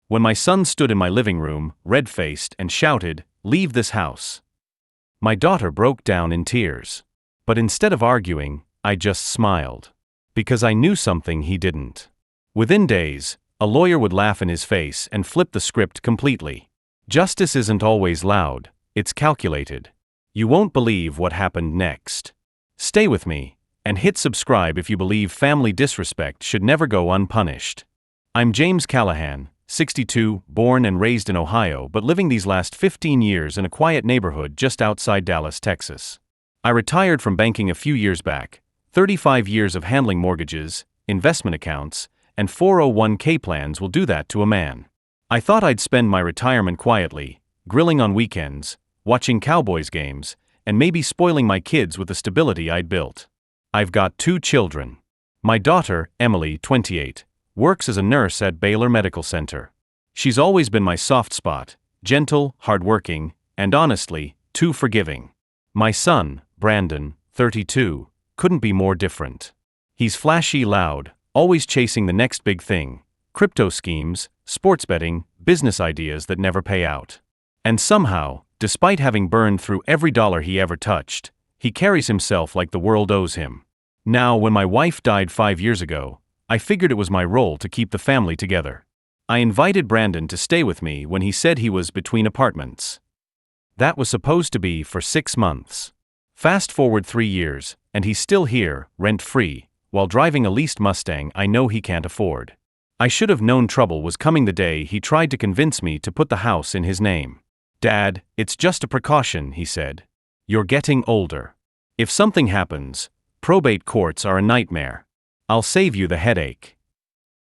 when my son stood in my living room, red-faced, and shouted, "Leave this house." My daughter broke down in tears. But instead of arguing, I just smiled. Because I knew something he didn't. Within days, a lawyer would laugh in his face and flip the script completely. Justice isn't always loud, it's calculated. You won't believe what happened next. Stay with me, and hit subscribe if you believe family disrespect should never go unpunished. I'm James Callahan, 62, born and raised in Ohio but living these last 15 years in a quiet neighborhood just outside Dallas, Texas. I retired from banking a few years back, 35 years of handling mortgages, investment accounts, and 401k plans will do that to a man. I thought I'd spend my retirement quietly, grilling on weekends, watching Cowboys games, and maybe spoiling my kids with the stability I'd built. I've got 2 children. My daughter, Emily, 28, works as a nurse at Baylor Medical Center. She's always been my soft spot, gentle, hardworking, and honestly, too forgiving. My son, Brandon, 32, couldn't be more different. He's flashy, loud, always chasing the next big thing, crypto schemes, sports betting, business ideas that never pay out. And somehow, despite having burned through every dollar he ever touched, he carries himself like the world owes him. Now, when my wife died 5 years ago, I figured it was my role to keep the family together. I invited Brandon to stay with me when he said he was between apartments. That was supposed to be for 6 months. Fast forward 3 years, and he's still here, rent-free, while driving a leased Mustang I know he can't afford. I should have known trouble was coming the day he tried to convince me to put the house in his name. "Dad, it's just a precaution," he said. "You're getting older. If something happens, probate courts are a nightmare. I'll save you the headache."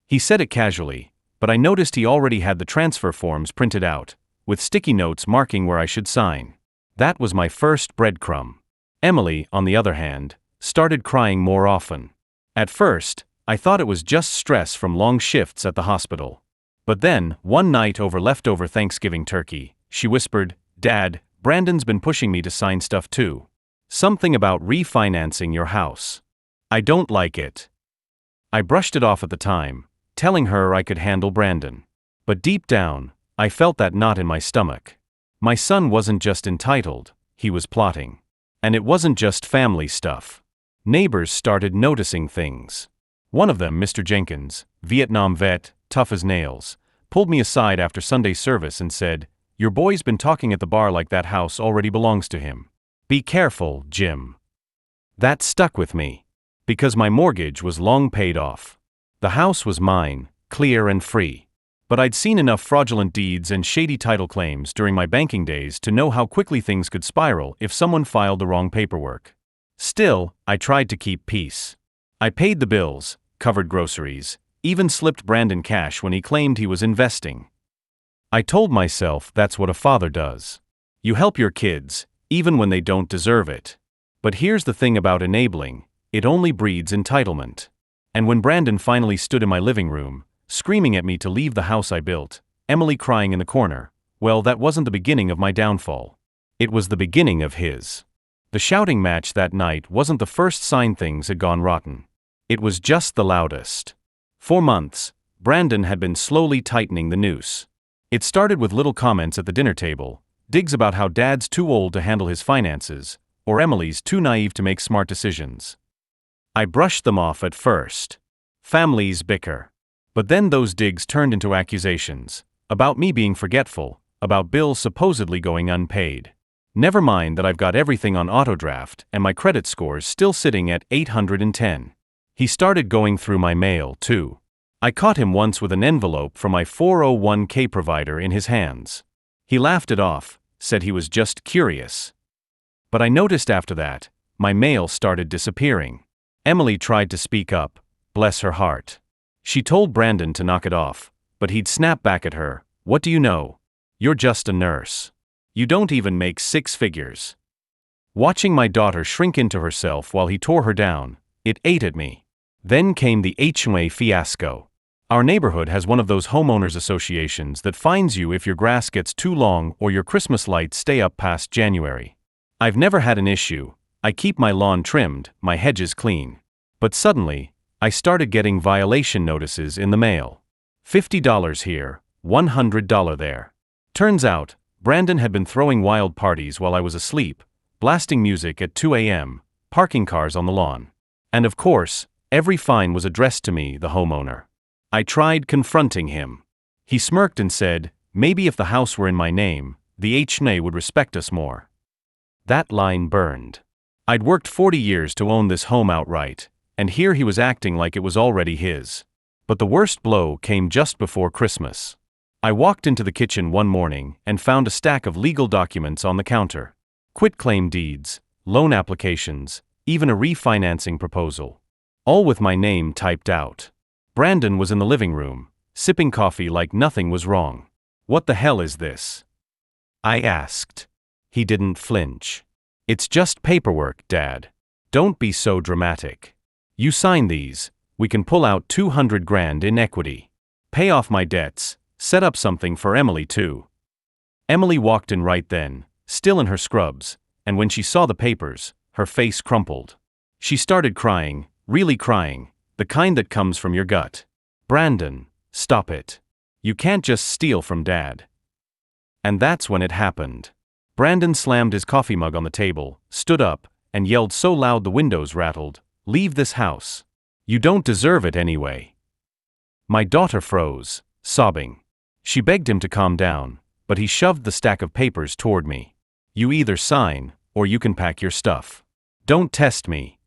He said it casually, but I noticed he already had the transfer forms printed out, with sticky notes marking where I should sign. That was my first breadcrumb. Emily, on the other hand, started crying more often. At first, I thought it was just stress from long shifts at the hospital. But then, one night over leftover Thanksgiving turkey, she whispered, "Dad, Brandon's been pushing me to sign stuff too. Something about refinancing your house. I don't like it." I brushed it off at the time, telling her I could handle Brandon. But deep down, I felt that knot in my stomach. My son wasn't just entitled, he was plotting. And it wasn't just family stuff. Neighbors started noticing things. One of them, Mr. Jenkins, Vietnam vet, tough as nails, pulled me aside after Sunday service and said, "Your boy's been talking at the bar like that house already belongs to him. Be careful, Jim." That stuck with me. Because my mortgage was long paid off. The house was mine, clear and free. But I'd seen enough fraudulent deeds and shady title claims during my banking days to know how quickly things could spiral if someone filed the wrong paperwork. Still, I tried to keep peace. I paid the bills, covered groceries, even slipped Brandon cash when he claimed he was investing. I told myself that's what a father does. You help your kids, even when they don't deserve it. But here's the thing about enabling. It only breeds entitlement. And when Brandon finally stood in my living room, screaming at me to leave the house I built, Emily crying in the corner, well, that wasn't the beginning of my downfall. It was the beginning of his. The shouting match that night wasn't the first sign things had gone rotten. It was just the loudest. For months, Brandon had been slowly tightening the noose. It started with little comments at the dinner table, digs about how Dad's too old to handle his finances, or Emily's too naive to make smart decisions. I brushed them off at first. Families bicker. But then those digs turned into accusations. About me being forgetful, about bills supposedly going unpaid. Never mind that I've got everything on autodraft and my credit score's still sitting at 810. He started going through my mail, too. I caught him once with an envelope from my 401k provider in his hands. He laughed it off, said he was just curious. But I noticed after that, my mail started disappearing. Emily tried to speak up, bless her heart. She told Brandon to knock it off, but he'd snap back at her, "What do you know? You're just a nurse. You don't even make 6 figures." Watching my daughter shrink into herself while he tore her down, it ate at me. Then came the HOA fiasco. Our neighborhood has one of those homeowners associations that fines you if your grass gets too long or your Christmas lights stay up past January. I've never had an issue. I keep my lawn trimmed, my hedges clean. But suddenly, I started getting violation notices in the mail. $50 here, $100 there. Turns out, Brandon had been throwing wild parties while I was asleep, blasting music at 2 a.m., parking cars on the lawn. And of course, every fine was addressed to me, the homeowner. I tried confronting him. He smirked and said, maybe if the house were in my name, the HNA would respect us more. That line burned. I'd worked 40 years to own this home outright, and here he was acting like it was already his. But the worst blow came just before Christmas. I walked into the kitchen one morning and found a stack of legal documents on the counter. Quitclaim deeds, loan applications, even a refinancing proposal. All with my name typed out. Brandon was in the living room, sipping coffee like nothing was wrong. What the hell is this? I asked. He didn't flinch. It's just paperwork, Dad. Don't be so dramatic. You sign these, we can pull out $200,000 in equity. Pay off my debts, set up something for Emily too. Emily walked in right then, still in her scrubs, and when she saw the papers, her face crumpled. She started crying, really crying, the kind that comes from your gut. Brandon, stop it. You can't just steal from Dad. And that's when it happened. Brandon slammed his coffee mug on the table, stood up, and yelled so loud the windows rattled, "Leave this house. You don't deserve it anyway." My daughter froze, sobbing. She begged him to calm down, but he shoved the stack of papers toward me. You either sign, or you can pack your stuff. Don't test me.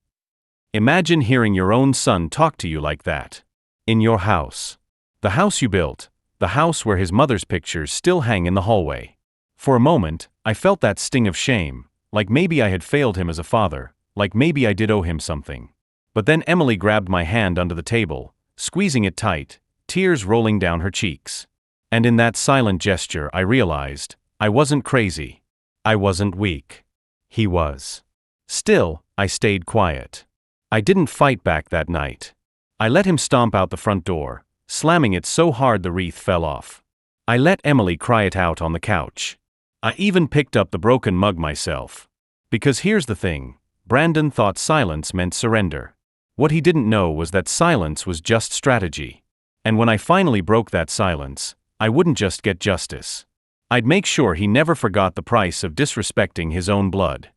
Imagine hearing your own son talk to you like that. In your house. The house you built, the house where his mother's pictures still hang in the hallway. For a moment, I felt that sting of shame, like maybe I had failed him as a father, like maybe I did owe him something. But then Emily grabbed my hand under the table, squeezing it tight, tears rolling down her cheeks. And in that silent gesture I realized, I wasn't crazy. I wasn't weak. He was. Still, I stayed quiet. I didn't fight back that night. I let him stomp out the front door, slamming it so hard the wreath fell off. I let Emily cry it out on the couch. I even picked up the broken mug myself. Because here's the thing, Brandon thought silence meant surrender. What he didn't know was that silence was just strategy. And when I finally broke that silence, I wouldn't just get justice. I'd make sure he never forgot the price of disrespecting his own blood.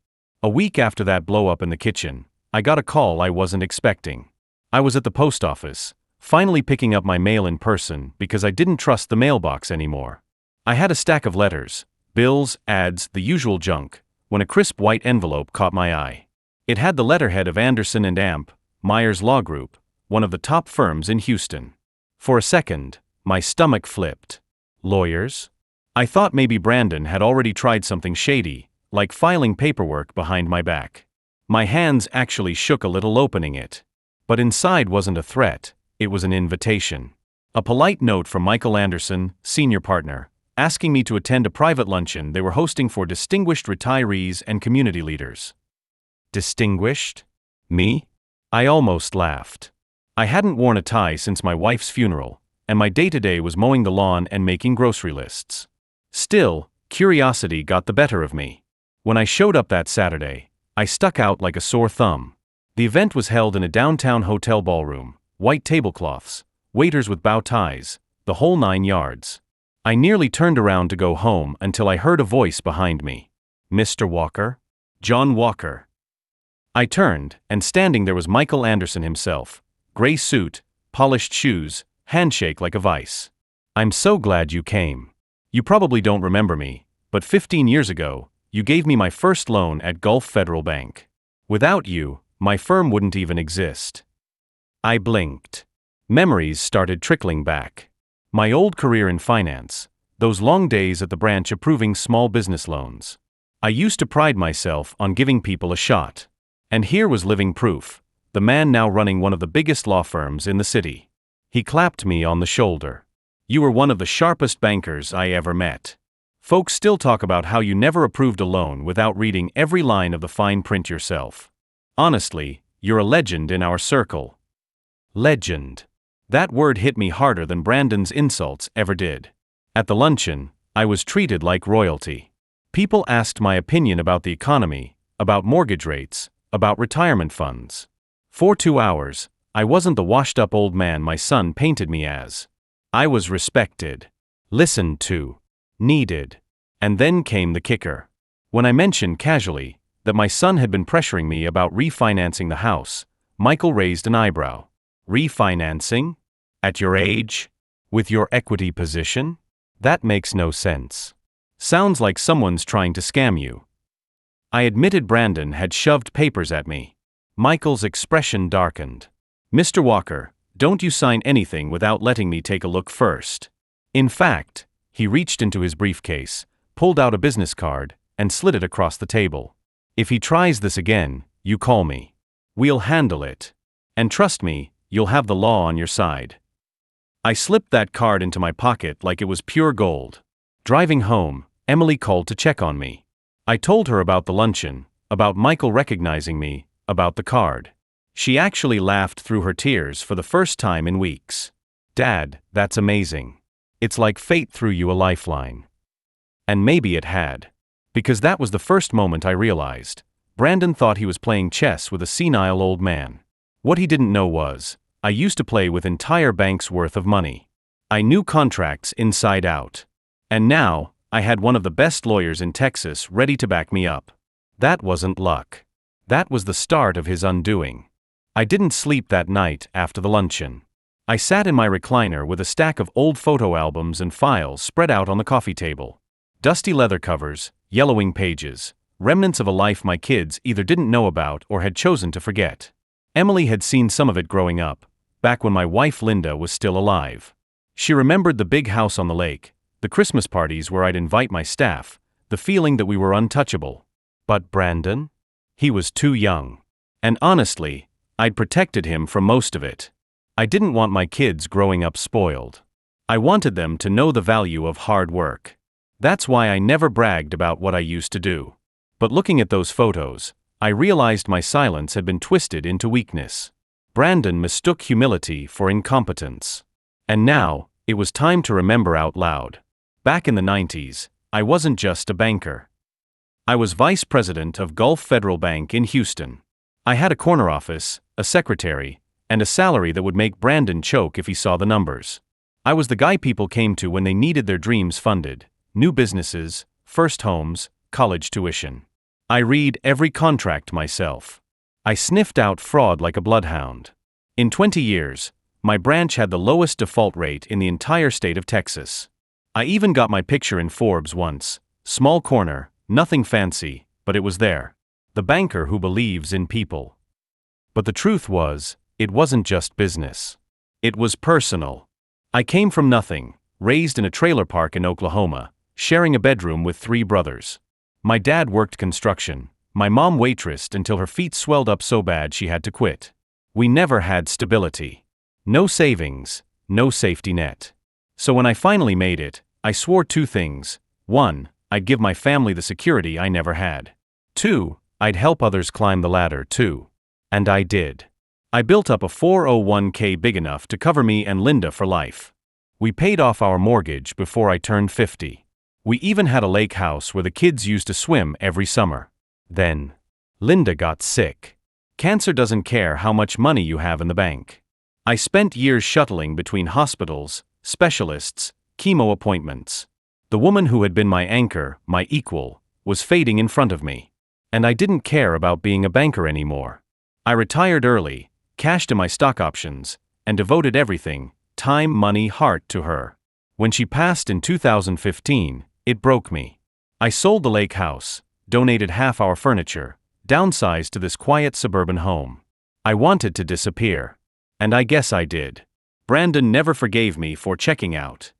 A week after that blow-up in the kitchen, I got a call I wasn't expecting. I was at the post office, finally picking up my mail in person because I didn't trust the mailbox anymore. I had a stack of letters, bills, ads, the usual junk, when a crisp white envelope caught my eye. It had the letterhead of Anderson and Amp, Myers Law Group, one of the top firms in Houston. For a second, my stomach flipped. Lawyers? I thought maybe Brandon had already tried something shady, like filing paperwork behind my back. My hands actually shook a little opening it. But inside wasn't a threat, it was an invitation. A polite note from Michael Anderson, senior partner, asking me to attend a private luncheon they were hosting for distinguished retirees and community leaders. Distinguished? Me? I almost laughed. I hadn't worn a tie since my wife's funeral, and my day-to-day was mowing the lawn and making grocery lists. Still, curiosity got the better of me. When I showed up that Saturday, I stuck out like a sore thumb. The event was held in a downtown hotel ballroom, white tablecloths, waiters with bow ties, the whole 9 yards. I nearly turned around to go home until I heard a voice behind me. Mr. Walker? John Walker. I turned, and standing there was Michael Anderson himself, gray suit, polished shoes, handshake like a vice. I'm so glad you came. You probably don't remember me, but 15 years ago, you gave me my first loan at Gulf Federal Bank. Without you, my firm wouldn't even exist. I blinked. Memories started trickling back. My old career in finance, those long days at the branch approving small business loans. I used to pride myself on giving people a shot. And here was living proof, the man now running one of the biggest law firms in the city. He clapped me on the shoulder. You were one of the sharpest bankers I ever met. Folks still talk about how you never approved a loan without reading every line of the fine print yourself. Honestly, you're a legend in our circle. Legend. That word hit me harder than Brandon's insults ever did. At the luncheon, I was treated like royalty. People asked my opinion about the economy, about mortgage rates, about retirement funds. For 2 hours, I wasn't the washed-up old man my son painted me as. I was respected. listened to, needed. And then came the kicker. When I mentioned casually that my son had been pressuring me about refinancing the house, Michael raised an eyebrow. Refinancing? At your age? With your equity position? That makes no sense. Sounds like someone's trying to scam you. I admitted Brandon had shoved papers at me. Michael's expression darkened. Mr. Walker, don't you sign anything without letting me take a look first. In fact, he reached into his briefcase, pulled out a business card, and slid it across the table. If he tries this again, you call me. We'll handle it. And trust me, you'll have the law on your side. I slipped that card into my pocket like it was pure gold. Driving home, Emily called to check on me. I told her about the luncheon, about Michael recognizing me, about the card. She actually laughed through her tears for the first time in weeks. Dad, that's amazing. It's like fate threw you a lifeline. And maybe it had. Because that was the first moment I realized. Brandon thought he was playing chess with a senile old man. What he didn't know was, I used to play with entire banks' worth of money. I knew contracts inside out. And now, I had one of the best lawyers in Texas ready to back me up. That wasn't luck. That was the start of his undoing. I didn't sleep that night after the luncheon. I sat in my recliner with a stack of old photo albums and files spread out on the coffee table. Dusty leather covers, yellowing pages, remnants of a life my kids either didn't know about or had chosen to forget. Emily had seen some of it growing up, back when my wife Linda was still alive. She remembered the big house on the lake, the Christmas parties where I'd invite my staff, the feeling that we were untouchable. But Brandon? He was too young. And honestly, I'd protected him from most of it. I didn't want my kids growing up spoiled. I wanted them to know the value of hard work. That's why I never bragged about what I used to do. But looking at those photos, I realized my silence had been twisted into weakness. Brandon mistook humility for incompetence. And now, it was time to remember out loud. Back in the 90s, I wasn't just a banker. I was vice president of Gulf Federal Bank in Houston. I had a corner office, a secretary, and a salary that would make Brandon choke if he saw the numbers. I was the guy people came to when they needed their dreams funded, new businesses, first homes, college tuition. I read every contract myself. I sniffed out fraud like a bloodhound. In 20 years, my branch had the lowest default rate in the entire state of Texas. I even got my picture in Forbes once. Small corner, nothing fancy, but it was there. The banker who believes in people. But the truth was, it wasn't just business. It was personal. I came from nothing, raised in a trailer park in Oklahoma, sharing a bedroom with 3 brothers. My dad worked construction. My mom waitressed until her feet swelled up so bad she had to quit. We never had stability. No savings, no safety net. So when I finally made it, I swore 2 things. 1, I'd give my family the security I never had. 2, I'd help others climb the ladder too. And I did. I built up a 401k big enough to cover me and Linda for life. We paid off our mortgage before I turned 50. We even had a lake house where the kids used to swim every summer. Then, Linda got sick. Cancer doesn't care how much money you have in the bank. I spent years shuttling between hospitals, specialists, chemo appointments. The woman who had been my anchor, my equal, was fading in front of me. And I didn't care about being a banker anymore. I retired early, cashed in my stock options, and devoted everything, time, money, heart, to her. When she passed in 2015, it broke me. I sold the lake house, donated half our furniture, downsized to this quiet suburban home. I wanted to disappear. And I guess I did. Brandon never forgave me for checking out.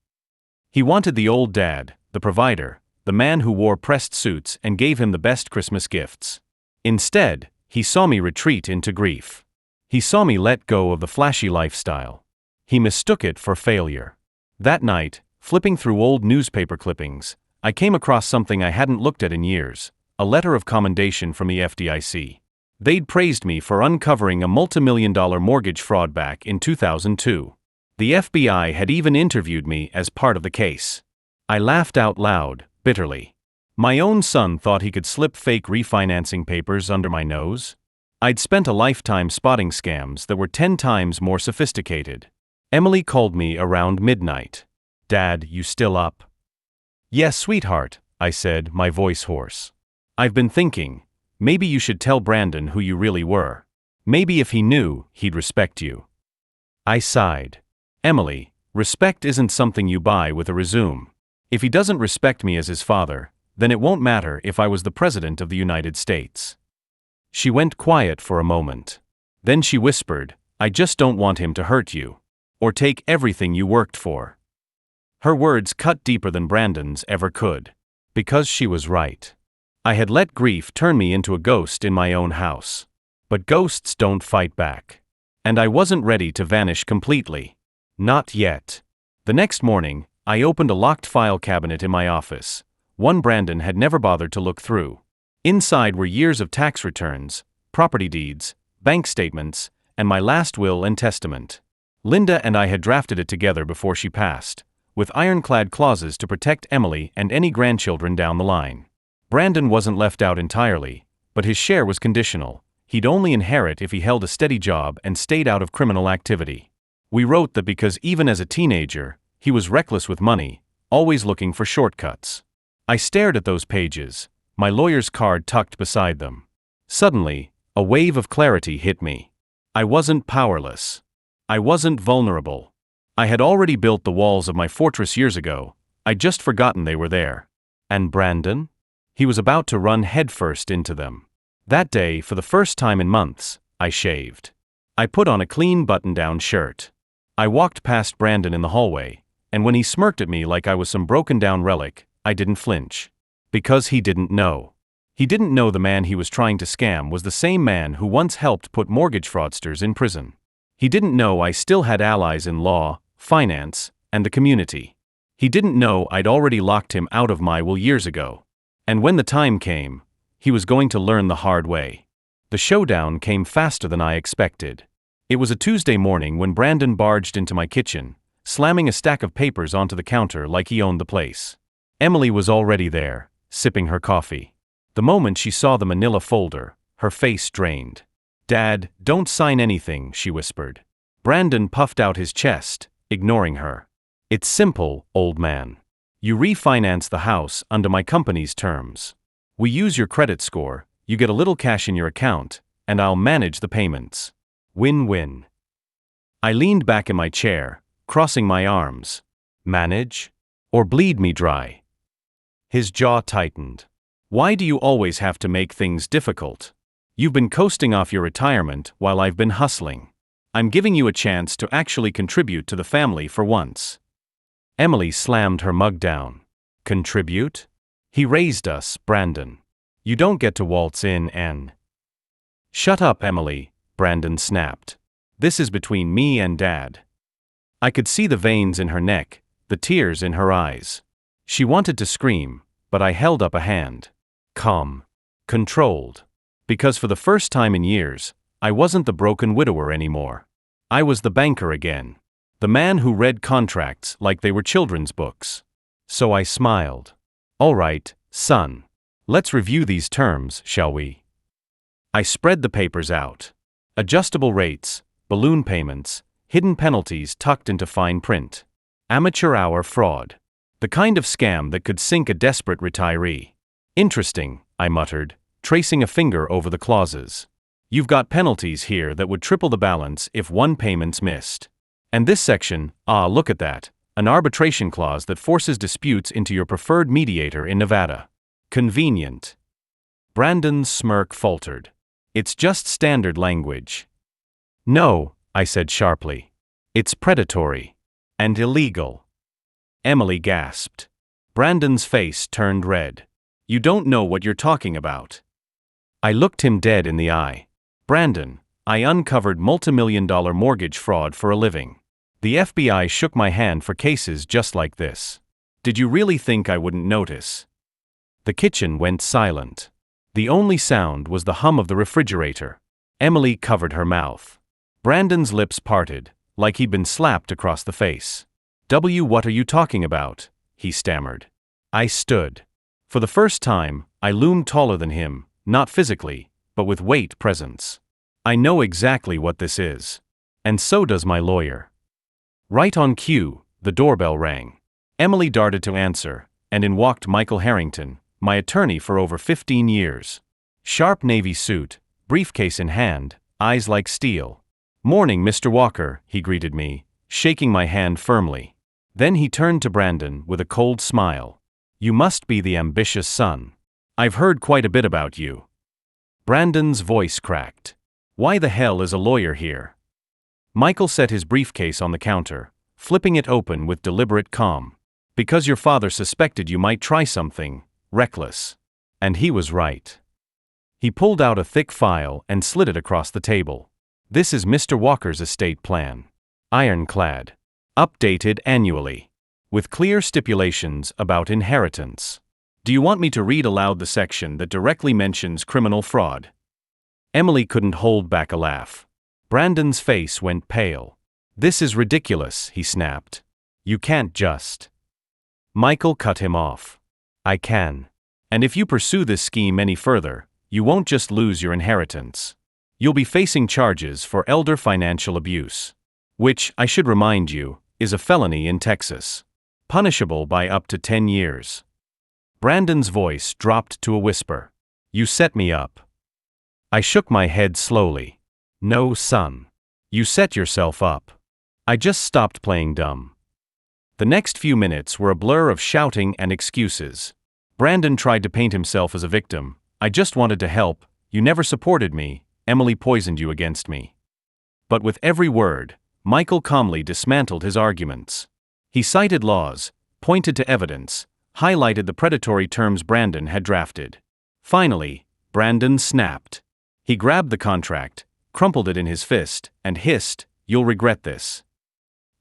He wanted the old dad, the provider, the man who wore pressed suits and gave him the best Christmas gifts. Instead, he saw me retreat into grief. He saw me let go of the flashy lifestyle. He mistook it for failure. That night, flipping through old newspaper clippings, I came across something I hadn't looked at in years, a letter of commendation from the FDIC. They'd praised me for uncovering a multimillion-dollar mortgage fraud back in 2002. The FBI had even interviewed me as part of the case. I laughed out loud, bitterly. My own son thought he could slip fake refinancing papers under my nose? I'd spent a lifetime spotting scams that were 10 times more sophisticated. Emily called me around midnight. Dad, you still up? Yes, sweetheart, I said, my voice hoarse. I've been thinking, maybe you should tell Brandon who you really were. Maybe if he knew, he'd respect you. I sighed. Emily, respect isn't something you buy with a resume. If he doesn't respect me as his father, then it won't matter if I was the President of the United States. She went quiet for a moment. Then she whispered, I just don't want him to hurt you. Or take everything you worked for. Her words cut deeper than Brandon's ever could. Because she was right. I had let grief turn me into a ghost in my own house. But ghosts don't fight back. And I wasn't ready to vanish completely. Not yet. The next morning, I opened a locked file cabinet in my office, one Brandon had never bothered to look through. Inside were years of tax returns, property deeds, bank statements, and my last will and testament. Linda and I had drafted it together before she passed, with ironclad clauses to protect Emily and any grandchildren down the line. Brandon wasn't left out entirely, but his share was conditional. He'd only inherit if he held a steady job and stayed out of criminal activity. We wrote that because even as a teenager, he was reckless with money, always looking for shortcuts. I stared at those pages, my lawyer's card tucked beside them. Suddenly, a wave of clarity hit me. I wasn't powerless. I wasn't vulnerable. I had already built the walls of my fortress years ago, I'd just forgotten they were there. And Brandon? He was about to run headfirst into them. That day, for the first time in months, I shaved. I put on a clean button-down shirt. I walked past Brandon in the hallway, and when he smirked at me like I was some broken-down relic, I didn't flinch. Because he didn't know. He didn't know the man he was trying to scam was the same man who once helped put mortgage fraudsters in prison. He didn't know I still had allies in law, finance, and the community. He didn't know I'd already locked him out of my will years ago. And when the time came, he was going to learn the hard way. The showdown came faster than I expected. It was a Tuesday morning when Brandon barged into my kitchen, slamming a stack of papers onto the counter like he owned the place. Emily was already there, sipping her coffee. The moment she saw the manila folder, her face drained. "Dad, don't sign anything," she whispered. Brandon puffed out his chest, ignoring her. "It's simple, old man. You refinance the house under my company's terms. We use your credit score, you get a little cash in your account, and I'll manage the payments. Win-win." I leaned back in my chair, crossing my arms. Manage? Or bleed me dry? His jaw tightened. "Why do you always have to make things difficult? You've been coasting off your retirement while I've been hustling. I'm giving you a chance to actually contribute to the family for once." Emily slammed her mug down. "Contribute? He raised us, Brandon. You don't get to waltz in and—" "Shut up, Emily," Brandon snapped. "This is between me and Dad." I could see the veins in her neck, the tears in her eyes. She wanted to scream, but I held up a hand. Calm. Controlled. Because for the first time in years, I wasn't the broken widower anymore. I was the banker again. The man who read contracts like they were children's books. So I smiled. "All right, son. Let's review these terms, shall we?" I spread the papers out. Adjustable rates, balloon payments, hidden penalties tucked into fine print. Amateur hour fraud. The kind of scam that could sink a desperate retiree. "Interesting," I muttered, tracing a finger over the clauses. "You've got penalties here that would triple the balance if one payment's missed. And this section, look at that, an arbitration clause that forces disputes into your preferred mediator in Nevada. Convenient." Brandon's smirk faltered. "It's just standard language." "No," I said sharply. "It's predatory. And illegal." Emily gasped. Brandon's face turned red. "You don't know what you're talking about." I looked him dead in the eye. "Brandon, I uncovered multimillion-dollar mortgage fraud for a living. The FBI shook my hand for cases just like this. Did you really think I wouldn't notice?" The kitchen went silent. The only sound was the hum of the refrigerator. Emily covered her mouth. Brandon's lips parted, like he'd been slapped across the face. What are you talking about?" he stammered. I stood. For the first time, I loomed taller than him, not physically, but with weight presence. "I know exactly what this is. And so does my lawyer." Right on cue, the doorbell rang. Emily darted to answer, and in walked Michael Harrington, my attorney for over 15 years. Sharp navy suit, briefcase in hand, eyes like steel. "Morning, Mr. Walker," he greeted me, shaking my hand firmly. Then he turned to Brandon with a cold smile. "You must be the ambitious son. I've heard quite a bit about you." Brandon's voice cracked. "Why the hell is a lawyer here?" Michael set his briefcase on the counter, flipping it open with deliberate calm. "Because your father suspected you might try something reckless." And he was right. He pulled out a thick file and slid it across the table. "This is Mr. Walker's estate plan. Ironclad. Updated annually. With clear stipulations about inheritance. Do you want me to read aloud the section that directly mentions criminal fraud?" Emily couldn't hold back a laugh. Brandon's face went pale. "This is ridiculous," he snapped. "You can't just." Michael cut him off. "I can. And if you pursue this scheme any further, you won't just lose your inheritance. You'll be facing charges for elder financial abuse. Which, I should remind you, is a felony in Texas. Punishable by up to 10 years. Brandon's voice dropped to a whisper. "You set me up." I shook my head slowly. "No, son. You set yourself up. I just stopped playing dumb." The next few minutes were a blur of shouting and excuses. Brandon tried to paint himself as a victim. "I just wanted to help, you never supported me, Emily poisoned you against me." But with every word, Michael calmly dismantled his arguments. He cited laws, pointed to evidence, highlighted the predatory terms Brandon had drafted. Finally, Brandon snapped. He grabbed the contract, crumpled it in his fist, and hissed, "You'll regret this."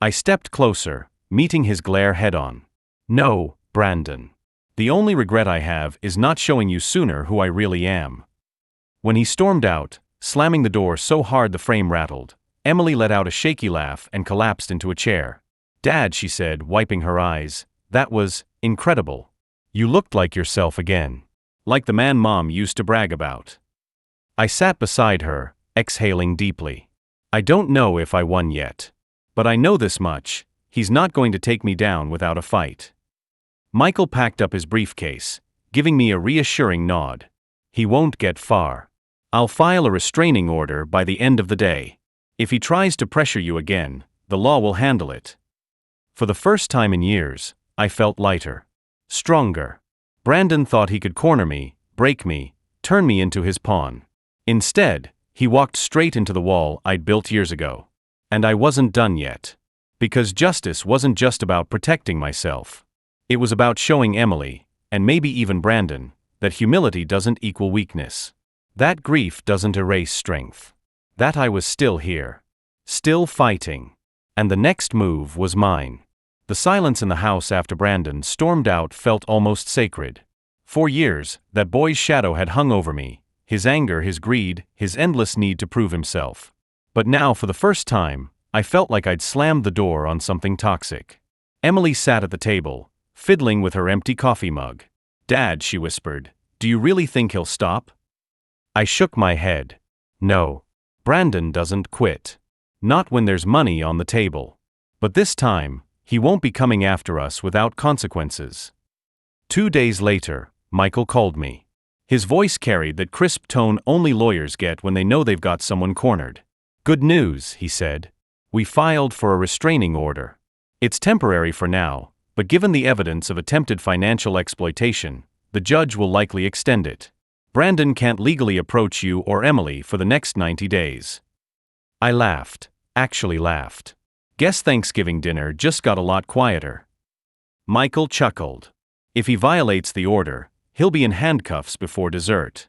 I stepped closer, meeting his glare head-on. "No, Brandon. The only regret I have is not showing you sooner who I really am." When he stormed out, slamming the door so hard the frame rattled, Emily let out a shaky laugh and collapsed into a chair. "Dad," she said, wiping her eyes, "that was incredible. You looked like yourself again. Like the man Mom used to brag about." I sat beside her, exhaling deeply. "I don't know if I won yet. But I know this much, he's not going to take me down without a fight." Michael packed up his briefcase, giving me a reassuring nod. "He won't get far. I'll file a restraining order by the end of the day. If he tries to pressure you again, the law will handle it." For the first time in years, I felt lighter. Stronger. Brandon thought he could corner me, break me, turn me into his pawn. Instead, he walked straight into the wall I'd built years ago. And I wasn't done yet. Because justice wasn't just about protecting myself. It was about showing Emily, and maybe even Brandon, that humility doesn't equal weakness. That grief doesn't erase strength. That I was still here. Still fighting. And the next move was mine. The silence in the house after Brandon stormed out felt almost sacred. For years, that boy's shadow had hung over me, his anger, his greed, his endless need to prove himself. But now, for the first time, I felt like I'd slammed the door on something toxic. Emily sat at the table, fiddling with her empty coffee mug. "Dad," she whispered, "do you really think he'll stop?" I shook my head. "No. Brandon doesn't quit. Not when there's money on the table. But this time, he won't be coming after us without consequences." 2 days later, Michael called me. His voice carried that crisp tone only lawyers get when they know they've got someone cornered. "Good news," he said. "We filed for a restraining order. It's temporary for now, but given the evidence of attempted financial exploitation, the judge will likely extend it. Brandon can't legally approach you or Emily for the next 90 days. I laughed, actually laughed. Guess Thanksgiving dinner just got a lot quieter. Michael chuckled. If he violates the order, he'll be in handcuffs before dessert.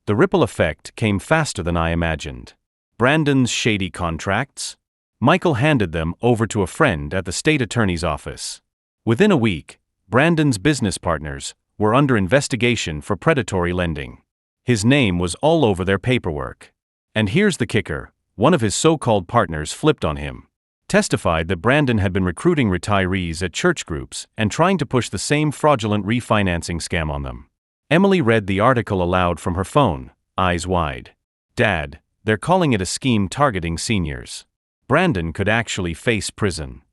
The ripple effect came faster than I imagined. Brandon's shady contracts? Michael handed them over to a friend at the state attorney's office. Within a week, Brandon's business partners were under investigation for predatory lending. His name was all over their paperwork. And here's the kicker, one of his so-called partners flipped on him. Testified that Brandon had been recruiting retirees at church groups and trying to push the same fraudulent refinancing scam on them. Emily read the article aloud from her phone, eyes wide. "Dad, they're calling it a scheme targeting seniors. Brandon could actually face prison."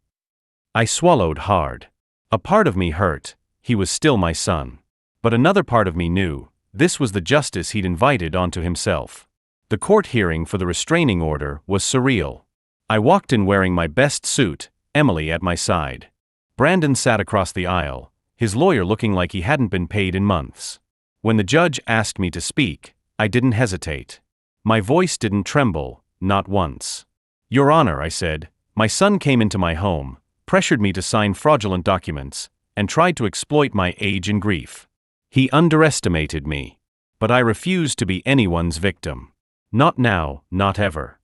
I swallowed hard. A part of me hurt, he was still my son. But another part of me knew, this was the justice he'd invited onto himself. The court hearing for the restraining order was surreal. I walked in wearing my best suit, Emily at my side. Brandon sat across the aisle, his lawyer looking like he hadn't been paid in months. When the judge asked me to speak, I didn't hesitate. My voice didn't tremble, not once. "Your Honor," I said, "my son came into my home, pressured me to sign fraudulent documents, and tried to exploit my age and grief. He underestimated me. But I refuse to be anyone's victim. Not now, not ever."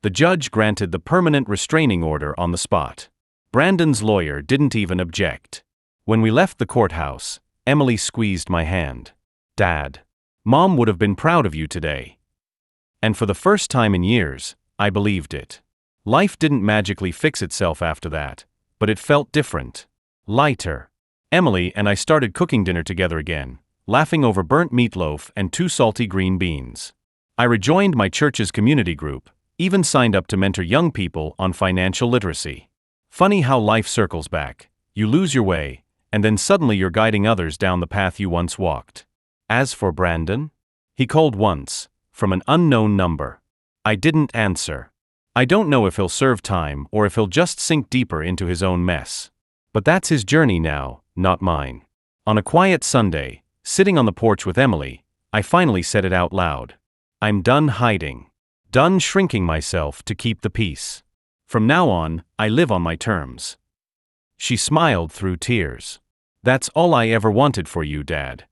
The judge granted the permanent restraining order on the spot. Brandon's lawyer didn't even object. When we left the courthouse, Emily squeezed my hand. "Dad, Mom would have been proud of you today." And for the first time in years, I believed it. Life didn't magically fix itself after that, but it felt different. Lighter. Emily and I started cooking dinner together again, laughing over burnt meatloaf and 2 salty green beans. I rejoined my church's community group, even signed up to mentor young people on financial literacy. Funny how life circles back. You lose your way, and then suddenly you're guiding others down the path you once walked. As for Brandon, he called once, from an unknown number. I didn't answer. I don't know if he'll serve time or if he'll just sink deeper into his own mess. But that's his journey now, not mine. On a quiet Sunday, sitting on the porch with Emily, I finally said it out loud. I'm done hiding. Done shrinking myself to keep the peace. From now on, I live on my terms. She smiled through tears. That's all I ever wanted for you, Dad.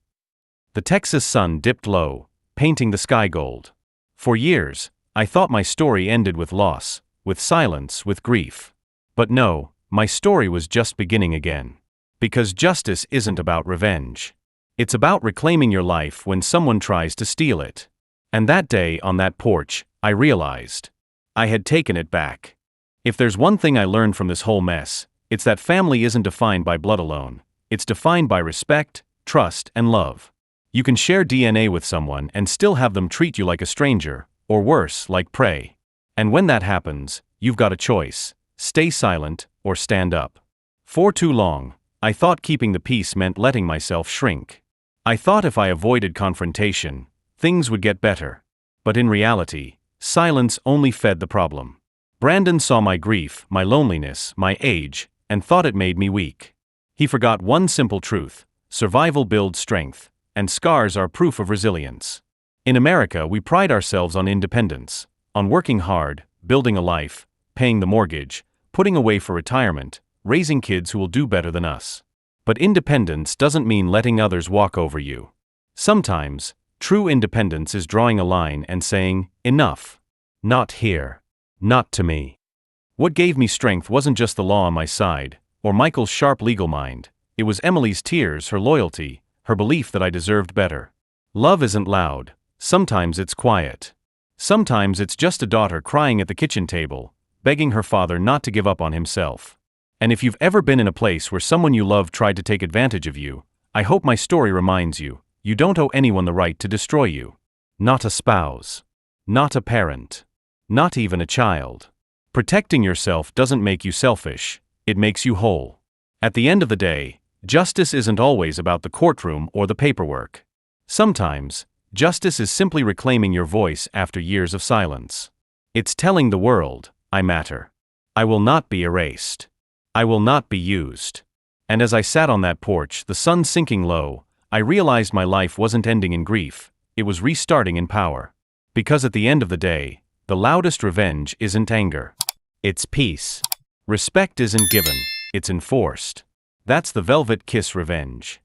The Texas sun dipped low, painting the sky gold. For years, I thought my story ended with loss, with silence, with grief. But no, my story was just beginning again. Because justice isn't about revenge. It's about reclaiming your life when someone tries to steal it. And that day on that porch, I realized I had taken it back. If there's one thing I learned from this whole mess, it's that family isn't defined by blood alone. It's defined by respect, trust, and love. You can share DNA with someone and still have them treat you like a stranger, or worse, like prey. And when that happens, you've got a choice: stay silent or stand up. For too long, I thought keeping the peace meant letting myself shrink. I thought if I avoided confrontation, things would get better. But in reality, silence only fed the problem. Brandon saw my grief, my loneliness, my age, and thought it made me weak. He forgot one simple truth: survival builds strength, and scars are proof of resilience. In America, we pride ourselves on independence, on working hard, building a life, paying the mortgage, putting away for retirement, raising kids who will do better than us. But independence doesn't mean letting others walk over you. Sometimes, true independence is drawing a line and saying, enough. Not here. Not to me. What gave me strength wasn't just the law on my side, or Michael's sharp legal mind. It was Emily's tears, her loyalty, her belief that I deserved better. Love isn't loud. Sometimes it's quiet. Sometimes it's just a daughter crying at the kitchen table, begging her father not to give up on himself. And if you've ever been in a place where someone you love tried to take advantage of you, I hope my story reminds you, you don't owe anyone the right to destroy you. Not a spouse. Not a parent. Not even a child. Protecting yourself doesn't make you selfish, it makes you whole. At the end of the day, justice isn't always about the courtroom or the paperwork. Sometimes, justice is simply reclaiming your voice after years of silence. It's telling the world, I matter. I will not be erased. I will not be used. And as I sat on that porch, the sun sinking low, I realized my life wasn't ending in grief, it was restarting in power. Because at the end of the day, the loudest revenge isn't anger. It's peace. Respect isn't given, it's enforced. That's the velvet kiss revenge.